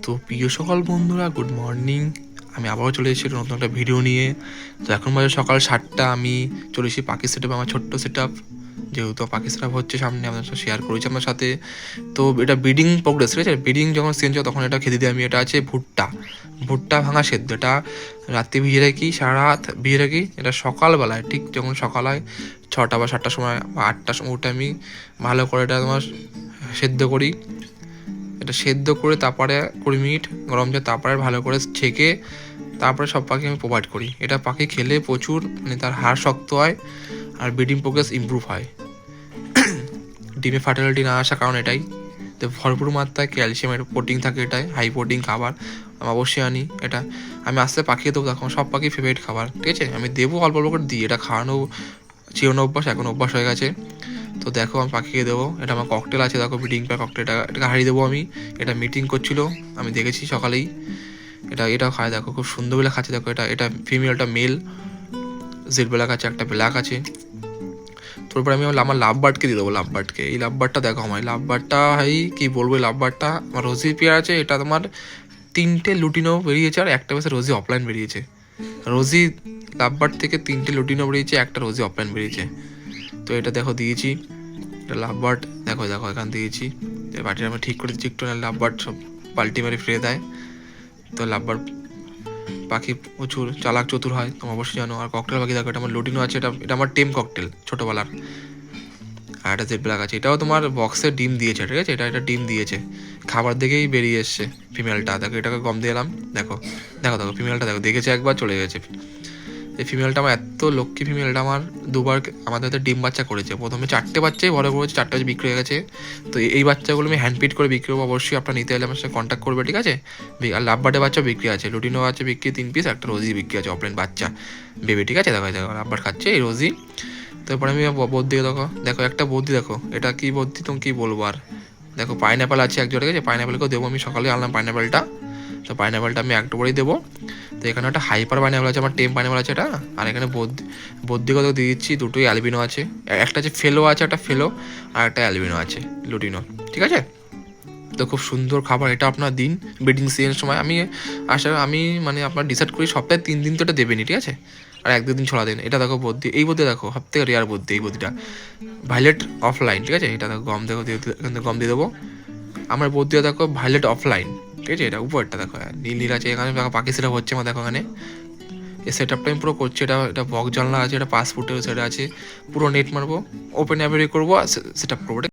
তো প্রিয় সকল বন্ধুরা, গুড মর্নিং। আমি আবারও চলে এসেছি নতুন একটা ভিডিও নিয়ে। তো এখন বাজে সকাল 7টা। আমি চলে এসেছি পাখি সেট আপ, আমার ছোট্ট সেট আপ। যেহেতু পাখি সেট আপ হচ্ছে সামনে, আপনার সাথে শেয়ার করেছি আপনার সাথে। তো এটা ব্রিডিং প্রোগ্রেস, ঠিক আছে? ব্রিডিং যখন চেঞ্জ হয় তখন এটা খেতে দিই আমি। এটা আছে ভুট্টা ভাঙা সেদ্ধ। এটা রাত্রে ভিজে রাখি, সারা রাত ভিজে রাখি। এটা সকালবেলায়, ঠিক যখন সকাল হয় 6টা বা 7টার সময় বা 8টার সময় উঠে আমি ভালো করে এটা তোমার সেদ্ধ করি। এটা সেদ্ধ করে তারপরে 20 মিনিট গরম জল, তারপরে ভালো করে ছেঁকে তারপরে সব পাখি আমি প্রোভাইড করি। এটা পাখি খেলে প্রচুর মানে তার হাড় শক্ত হয় আর ব্রিডিং প্রোগ্রেস ইমপ্রুভ হয়। ডিমে ফার্টিলিটি না আসার কারণ এটাই। তো ভরপুর মাত্রায় ক্যালসিয়ামের প্রোটিন থাকে, এটাই হাই প্রোটিন খাবার আমি অবশ্যই আনি। এটা আমি আস্তে পাখিয়ে দেবো, তখন সব পাখি ফেভারিট খাবার, ঠিক আছে? আমি দেবো অল্প অল্প করে দিই। এটা খাওয়ানো চিরনো অভ্যাস, এখন অভ্যাস হয়ে গেছে। তো দেখো আমি পাখিয়ে দেবো। এটা আমার ককটেল আছে, দেখো ব্রিডিং প্যাক ককটেল। এটাকে হারিয়ে দেবো আমি। এটা মিটিং করছিল, আমি দেখেছি সকালেই। এটাও খায়, দেখো খুব সুন্দর বেলা খাচ্ছে। দেখো এটা ফিমেলটা মেল, জেড ব্ল্যাক আছে, একটা ব্ল্যাক আছে। তারপরে আমি আমার লাভ বার্ডকে দিয়ে দেবো। এই লাভ বার্ডটা দেখো, আমার লাভ বার্ডটা ভাই কী বলবো। এই লাভ বার্ডটা আমার রোজি পেয়ার আছে। এটা তোমার 3টে লুটিনো বেরিয়েছে আর একটা বেশি রোজি অফলাইন বেরিয়েছে। রোজি লাভ বার্ড থেকে 3টে লুটিনো বেরিয়েছে, একটা রোজি অফলাইন বেরিয়েছে। তো এটা দেখো দিয়েছি, এটা লাভ বার্ড। দেখো এখান দিয়েছি। বাটিটা আমি ঠিক করে দিচ্ছি একটু, না লাভ বার্ড সব পাল্টি মারি ফিরে দেয়। তো লাভ বার্ড পাখি প্রচুর চালাক চতুর হয়, তুমি অবশ্যই জানো। আর ককটেল পাখি দেখো, এটা আমার লুটিনো আছে। এটা আমার টেম ককটেল ছোটোবেলার। আর একটা জেড ব্ল্যাক আছে, এটাও তোমার বক্সে ডিম দিয়েছে, ঠিক আছে? এটা ডিম দিয়েছে, খাবার দেখেই বেরিয়ে এসছে ফিমেলটা। দেখো এটাকে গম দিয়ে এলাম। দেখো ফিমেলটা দেখো, দেখেছে একবার চলে গেছে। এই ফিমেলটা আমার এত লক্ষ্মী ফিমেলটা আমার দুবার আমাদের হাতে ডিম বাচ্চা করেছে। প্রথমে 4টে বাচ্চাই বড় করেছে, 4টে বাচ্চা বিক্রি হয়ে গেছে। তো এই বাচ্চাগুলো আমি হ্যান্ড পিট করে বিক্রি করবো। অবশ্যই আপনার নিতে হলে আমার সাথে কন্ট্যাক্ট করবে, ঠিক আছে? আর লাভ বার্ডের বাচ্চা বিক্রি আছে, লুটিনো বাচ্চা বিক্রি 3 পিস, একটা রোজি বিক্রি আছে অফলাইন বাচ্চা বেবি, ঠিক আছে? দেখো লাভ বার্ড খাচ্ছে এই রোজি। তারপরে আমি বদ্যি দেখো একটা বদ্যি দেখো, এটা কি বদ্যি তুমি কী বলবো আর। দেখো পাইনঅ্যাপেল আছে এক জোড়া, ঠিক আছে? পাইনঅ্যাপেলকেও দেবো আমি, সকালে আনলাম পাইনঅ্যাপেলটা। তো পাইনঅ্যাপেলটা আমি একটু করেই দেবো। তো এখানে একটা হাইপার পাইনঅ্যাপেল আছে, আমার টেম পাইনঅ্যাপেল আছে এটা। আর এখানে বদ্যিগত দিয়ে দিচ্ছি, দুটোই অ্যালবিনো আছে। একটা আছে ফেলো আছে, একটা ফেলো, আর একটা অ্যালবিনো আছে লুটিনো, ঠিক আছে? তো খুব সুন্দর খাবার এটা আপনার দিন ব্রিডিং সিজনের সময়। আমি মানে আপনার ডিসাইড করি সপ্তাহে 3 দিন তো এটা দেবেনি, ঠিক আছে? আর 1-2 দিন ছড়া দেন। এটা দেখো বদ্যি, এই বদ্যি দেখো সব থেকে রেয়ার বদ্যি, এই বদ্যিটা ভাইলেট অফলাইন, ঠিক আছে? এটা দেখো গম দেখো গম দিয়ে দেবো। আমার বদ্যিটা দেখো ভাইলেট অফলাইন, ঠিক আছে? এটা উপরটা দেখো নীল আছে। এখানে দেখো পাখি সেট আপ হচ্ছে আমার, দেখো এখানে এই সেট আপটা আমি পুরো করছি। এটা বক জানলা আছে, এটা 5 ফুটের সেট আছে, পুরো নেট মারবো, ওপেন অ্যাভেরি করবো আর সেট আপ করবো।